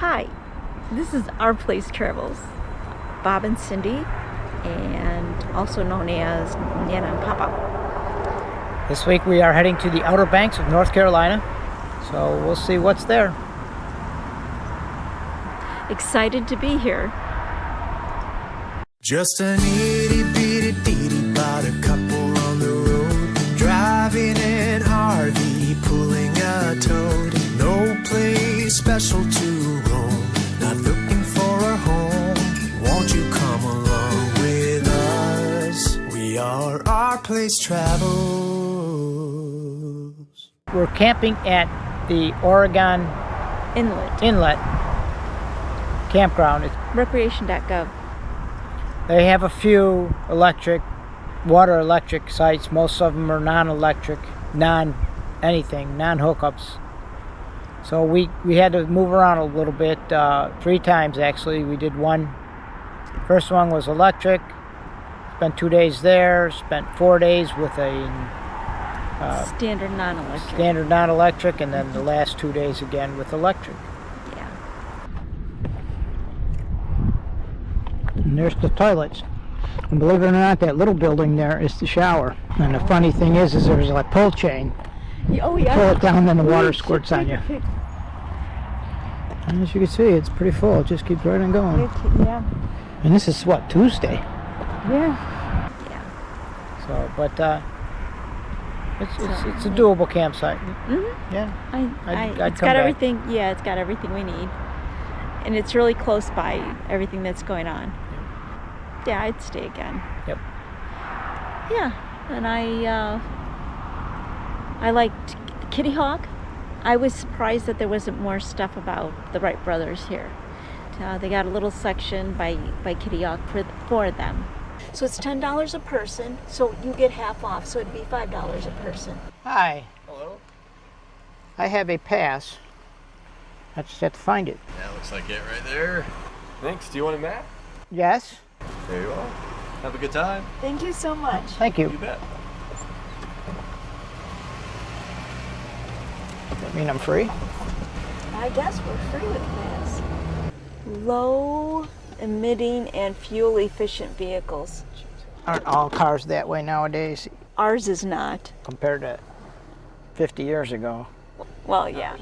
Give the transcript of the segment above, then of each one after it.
Hi, this is RPlaceTravels, Bob and Cindy, and also known as Nana and Papa. This week we are heading to the Outer Banks of North Carolina, so we'll see what's there. Excited to be here. Just an itty-bitty-ditty about a couple on the road, driving an RV, pulling a toad. No place special to roam, not looking for a home. Won't you come along with us? We are RPlaceTravels. We're camping at the Oregon Inlet Campground. Recreation.gov. They have a few water electric sites. Most of them are non-electric, non-anything, non-hookups. So we had to move around a little bit, 3 times actually. We did one. First one was electric. Spent 2 days there. Spent 4 days with a Standard non-electric. standard non-electric, and then the last 2 days again with electric. Yeah. And there's the toilets. And believe it or not, that little building there is the shower. And the funny thing is there's a pull chain. Oh yeah. Pull it down, then the water squirts on you. And as you can see, it's pretty full. It just keeps right on going. Yeah. And this is what, Tuesday? Yeah. So, but it's a doable campsite. Mm-hmm. Yeah. I'd it's come got back. everything. Yeah, it's got everything we need, and it's really close by everything that's going on. Yeah, I'd stay again. Yep. Yeah, and I liked Kitty Hawk. I was surprised that there wasn't more stuff about the Wright Brothers here. They got a little section by Kitty Hawk for them. So it's $10 a person, so you get half off, so it'd be $5 a person. Hi. Hello? I have a pass. I just have to find it. That looks like it right there. Thanks. Do you want a map? Yes. There you are. Have a good time. Thank you so much. Thank you. You bet. Does that mean I'm free? I guess we're free with this. Low emitting and fuel efficient vehicles. Aren't all cars that way nowadays Ours is not. compared to 50 years ago? Well, yeah.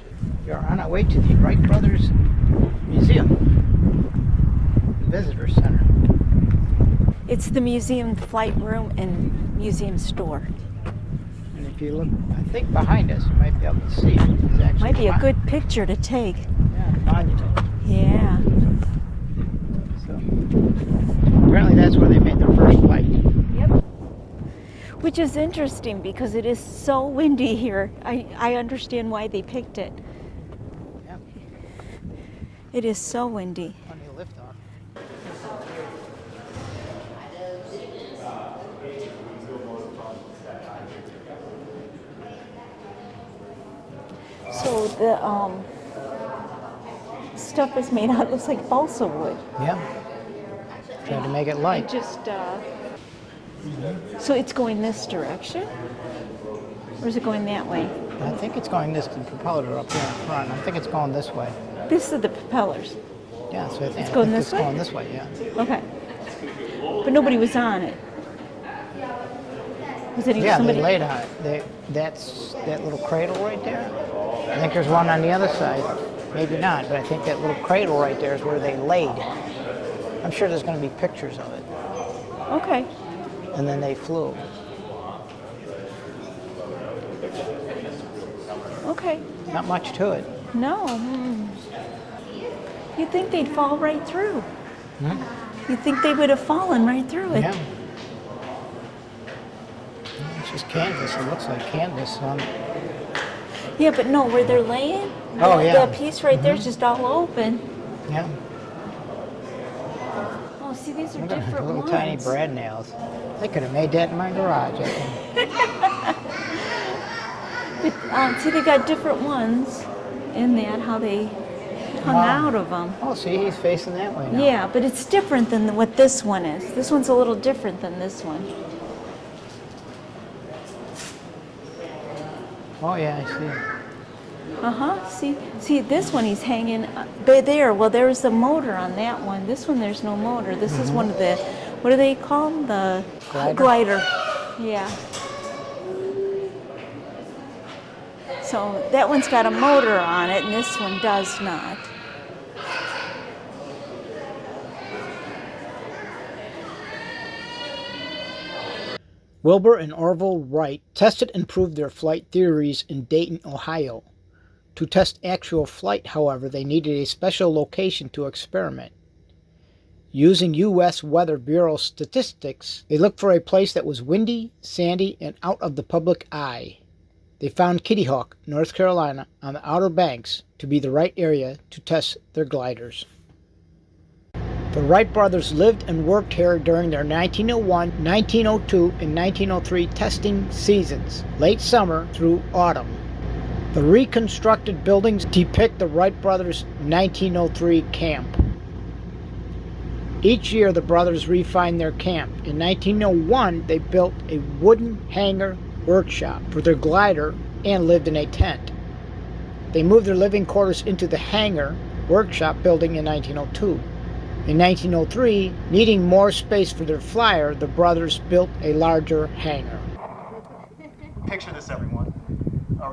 We are on our way to the Wright Brothers Museum, Visitor Center. It's the museum flight room and museum store. And if you look, I think behind us, you might be able to see it. It's actually Might be a good picture to take. Yeah, monument. Yeah. So apparently that's where they made their first flight. Yep. Which is interesting because it is so windy here. I understand why they picked it. Yep. It is so windy. Plenty of lift off. So the stuff is made out, looks like balsa wood. Yeah. Tried to make it light. So it's going this direction? Or is it going that way? I think it's going the propellers are up here in front. I think it's going this way. This is the propellers. Yeah, so I think It's going this it's way? going this way, yeah. Okay. But nobody was on it. Was it Yeah, somebody? they laid on it. That's that little cradle right there. I think there's one on the other side. Maybe not, but I think that little cradle right there is where they laid. I'm sure there's going to be pictures of it. Okay. And then they flew. Okay. Not much to it. No. You'd think they'd fall right through. You'd think they would have fallen right through it. Yeah. It's just canvas. It looks like canvas. Yeah, but no, where they're laying, yeah. the piece right there is just all open. Yeah. Oh, see, these are Look at different little ones. tiny brad nails. They could have made that in my garage, I think. But, see, they got different ones in that, how they hung out of them. Oh, see, he's facing that way now. Yeah, but it's different than what this one is. This one's a little different than this one. Oh, yeah, I see. See, this one he's hanging there. Well, there's the motor on that one. This one, there's no motor. This is one of the, what do they call them? The glider. Yeah. So that one's got a motor on it, and this one does not. Wilbur and Orville Wright tested and proved their flight theories in Dayton, Ohio. To test actual flight, however, they needed a special location to experiment. Using U.S. Weather Bureau statistics, they looked for a place that was windy, sandy, and out of the public eye. They found Kitty Hawk, North Carolina, on the Outer Banks to be the right area to test their gliders. The Wright brothers lived and worked here during their 1901, 1902, and 1903 testing seasons, late summer through autumn. The reconstructed buildings depict the Wright brothers' 1903 camp. Each year the brothers refined their camp. In 1901 they built a wooden hangar workshop for their glider and lived in a tent. They moved their living quarters into the hangar workshop building in 1902. In 1903, needing more space for their flyer, the brothers built a larger hangar. Picture this, everyone.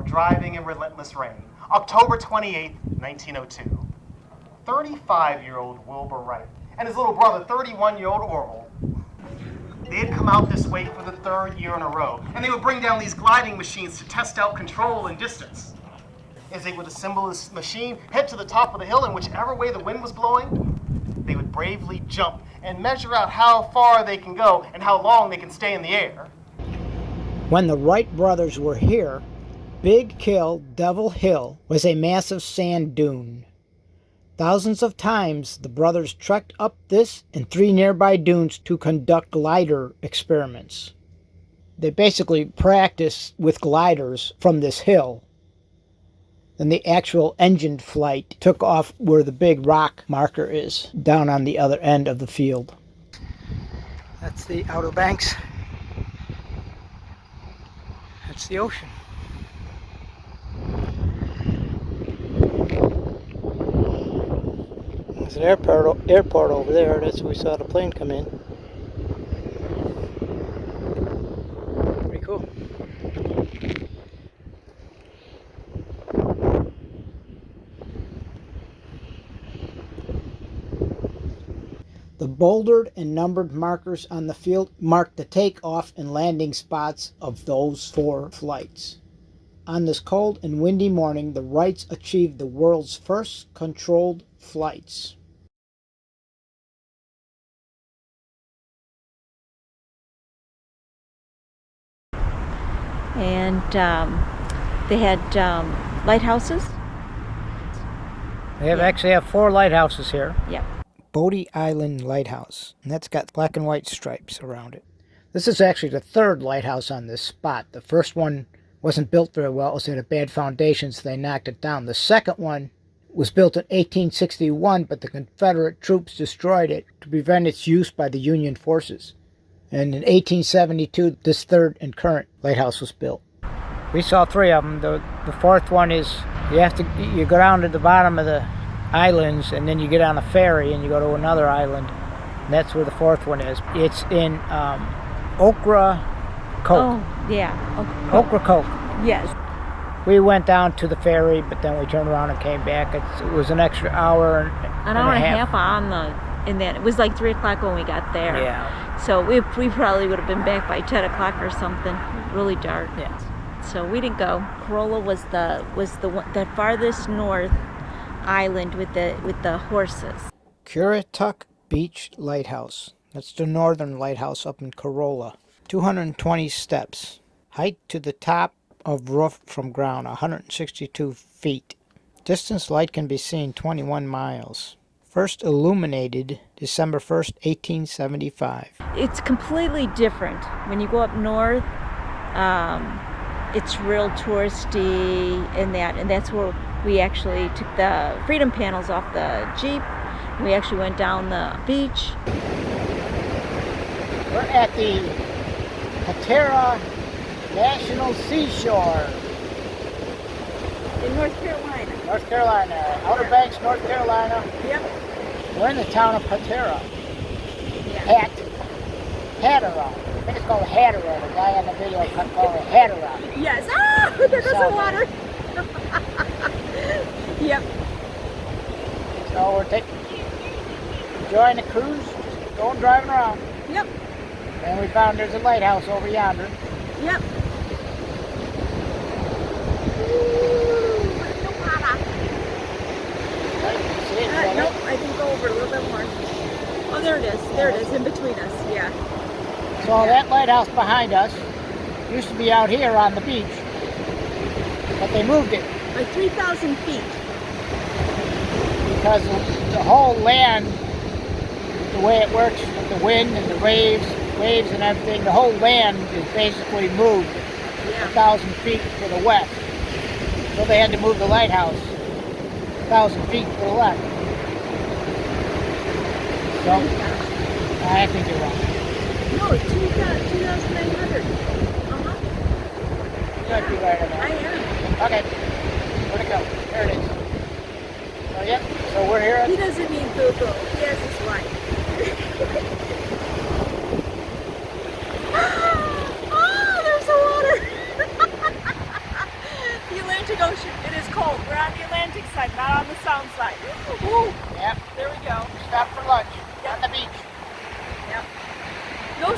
Driving in relentless rain. October 28th, 1902. 35-year-old Wilbur Wright and his little brother, 31-year-old Orville. They had come out this way for the third year in a row, and they would bring down these gliding machines to test out control and distance. As they would assemble this machine, head to the top of the hill, and whichever way the wind was blowing, they would bravely jump and measure out how far they can go and how long they can stay in the air. When the Wright brothers were here, Big Kill Devil Hill was a massive sand dune. Thousands of times the brothers trekked up this and 3 nearby dunes to conduct glider experiments. They basically practiced with gliders from this hill. Then the actual engined flight took off where the big rock marker is, down on the other end of the field. That's the Outer Banks. That's the ocean. There's an airport over there. That's where we saw the plane come in. Pretty cool. The bouldered and numbered markers on the field mark the takeoff and landing spots of those 4 flights. On this cold and windy morning, the Wrights achieved the world's first controlled flights. And they had lighthouses. They actually have 4 lighthouses here. Yep. Bodie Island Lighthouse, and that's got black and white stripes around it. This is actually the 3rd lighthouse on this spot. The first one wasn't built very well. It was at a bad foundation, so they knocked it down. The second one was built in 1861, but the Confederate troops destroyed it to prevent its use by the Union forces. And in 1872, this 3rd and current lighthouse was built. We saw 3 of them. The 4th one is, you go down to the bottom of the islands, and then you get on a ferry and you go to another island, and that's where the 4th one is. It's in Ocracoke. Oh, yeah. Ocracoke. Yes. We went down to the ferry, but then we turned around and came back. It was an extra hour An hour and a half on in that. It was like 3 o'clock when we got there. Yeah. So we probably would have been back by 10 o'clock or something. Really dark. Yeah. So we didn't go. Corolla was the farthest north island with the horses. Currituck Beach Lighthouse. That's the northern lighthouse up in Corolla. 220 steps. Height to the top of roof from ground, 162 feet. Distance light can be seen 21 miles. First illuminated December 1st, 1875. It's completely different. When you go up north, it's real touristy and that's where we actually took the freedom panels off the Jeep. We actually went down the beach. We're at the Hatera National Seashore. In North Carolina. North Carolina. Outer Banks, North Carolina. Yep. We're in the town of Patera. Yeah. Hatteras. I think it's called Hatteras. The guy on the video called it Hatteras. Yes. Ah, there goes the South. water. Yep. So we're enjoying the cruise, going driving around. Yep. And we found there's a lighthouse over yonder. Yep. Ooh, the water. Right, you see it? Is Nope, I can go over a little bit more. Oh, there it is. There it is, in between us. Yeah. So that lighthouse behind us used to be out here on the beach, but they moved it Like 3,000 feet. because the whole land, the way it works with the wind and the waves and everything, the whole land is basically moved Yeah. 1,000 feet to the west. So they had to move the lighthouse 1,000 feet to the left. So I think you're wrong. No, 2,900. Uh-huh. You might be right on that. I am. Okay, where'd it go? There it is. So yep, so we're here He at, doesn't mean boo-boo. He has his wife. Oh, there's the water. The Atlantic Ocean. It is cold. We're on the Atlantic side, not on the Sound side. Ooh, yep, there we go. stop for lunch on the beach. Yep. No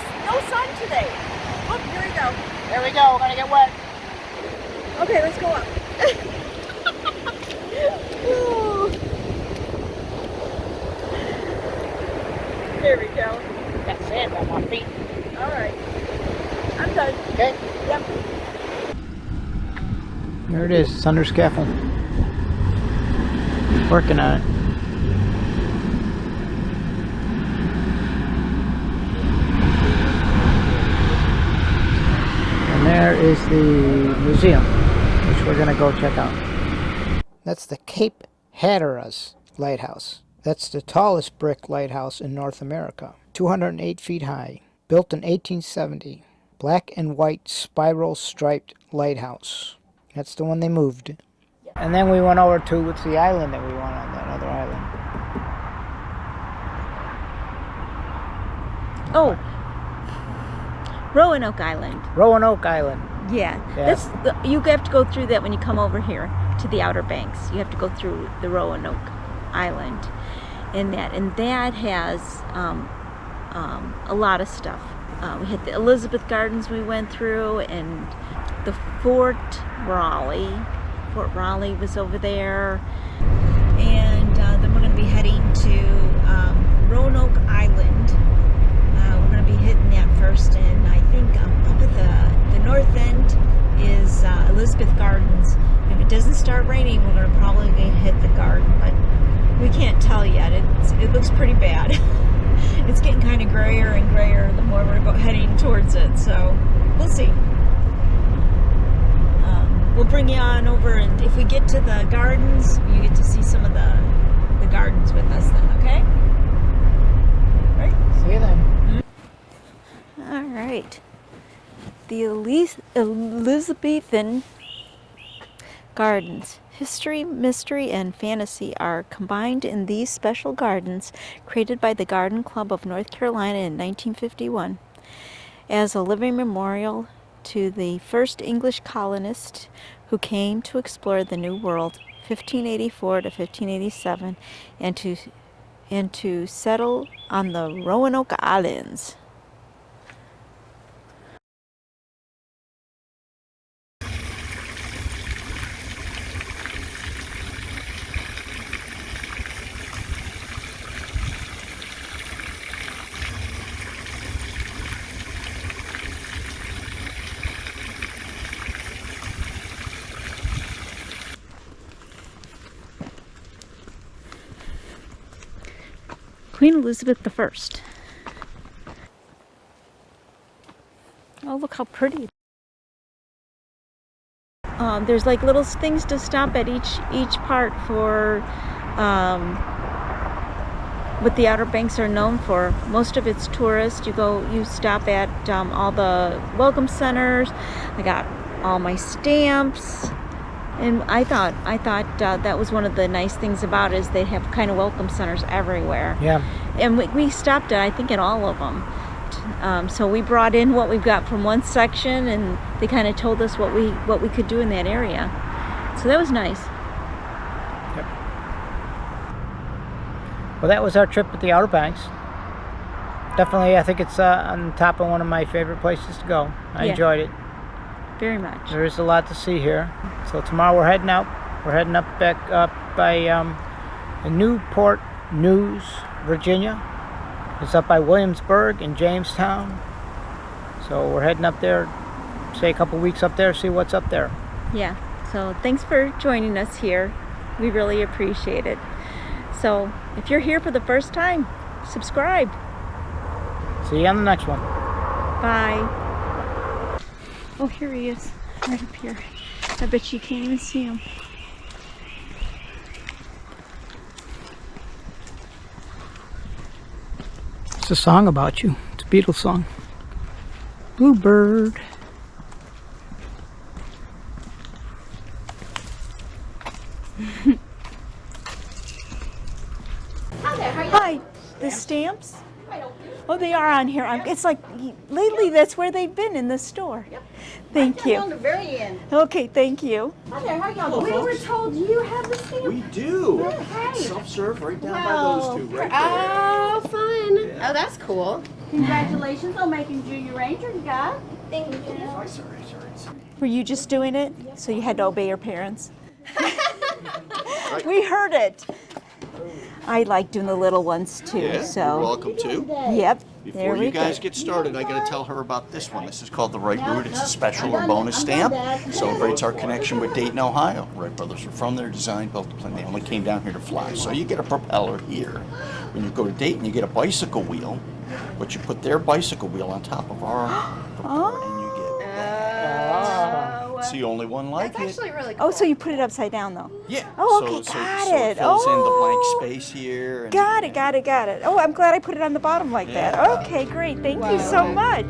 sun today. Look, here we go. There we go, we're gonna get wet. Okay, let's go up. Ooh. There we go. Got sand on my feet. All right. I'm done. Okay, Yep. there it is, it's under scaffold. Working on it. And there is the museum, which we're gonna go check out. That's the Cape Hatteras Lighthouse. That's the tallest brick lighthouse in North America. 208 feet high. Built in 1870. Black and white spiral striped lighthouse. That's the one they moved. And then we went over to, what's the island that we went on, that other island? Oh, Roanoke Island. Roanoke Island. Yeah, Yeah. you have to go through that when you come over here to the Outer Banks. You have to go through the Roanoke Island, and that has a lot of stuff. We had the Elizabeth Gardens we went through, and the Fort Raleigh. Fort Raleigh was over there, and then we're going to be heading to Roanoke Island. We're going to be hitting that first, and I think up at the north end is Elizabeth Gardens. If it doesn't start raining, we're going to probably hit the garden, but we can't tell yet. It looks pretty bad. It's getting kind of grayer and grayer the more we're heading towards it, so we'll see. We'll bring you on over, and if we get to the gardens, you get to see some of the gardens with us then, okay? Right? See you then. All right. The Elizabethan Gardens. History, mystery, and fantasy are combined in these special gardens created by the Garden Club of North Carolina in 1951 as a living memorial to the first English colonists who came to explore the New World, 1584 to 1587, and to settle on the Roanoke Islands. Queen Elizabeth I. Oh, look how pretty. There's like little things to stop at each part for what the Outer Banks are known for. Most of it's tourist. You stop at all the welcome centers. I got all my stamps. And I thought that was one of the nice things about it, is they have kind of welcome centers everywhere. Yeah. And we stopped at, I think, in all of them. So we brought in what we've got from one section, and they kind of told us what we could do in that area. So that was nice. Yep. Well, that was our trip with the Outer Banks. Definitely, I think it's on top of one of my favorite places to go. I Yeah. enjoyed it. Very much. There is a lot to see here. So tomorrow we're heading out. We're heading back up by Newport News, Virginia. It's up by Williamsburg and Jamestown. So we're heading up there, stay a couple weeks up there, see what's up there. Yeah. So thanks for joining us here. We really appreciate it. So if you're here for the first time, subscribe. See you on the next one. Bye. Oh, here he is, right up here. I bet you can't even see him. It's a song about you. It's a Beatles song. Bluebird. Hi, the stamps? Oh, they are on here. It's like, lately that's where they've been, in the store. Yep. Thank you. On the very end. Okay, thank you. Hi there, how y'all doing? We were told you have the stamp. We do. Okay. Self-serve right down by those two right there. Oh, fun. Yeah. Oh, that's cool. Congratulations on making Junior Ranger, guy. Thank you. Sorry. Were you just doing it so you had to obey your parents? We heard it. I like doing the little ones too. Yeah, So. you're welcome to. Yep. Before there we you guys go. get started, I got to tell her about this one. This is called the Wright Route. It's a special or bonus stamp. Celebrates our connection with Dayton, Ohio. Wright Brothers are from there, designed, built the plane. They only came down here to fly. So you get a propeller here. When you go to Dayton, you get a bicycle wheel, but you put their bicycle wheel on top of our propeller, and you get that. It's the only one like That's it. actually really cool. Oh, so you put it upside down though? Yeah. Oh, so, okay, so, got so it. it fills in the blank Oh. space here. And, Got it. Oh, I'm glad I put it on the bottom like that. Yeah. Okay, great. Thank you so much.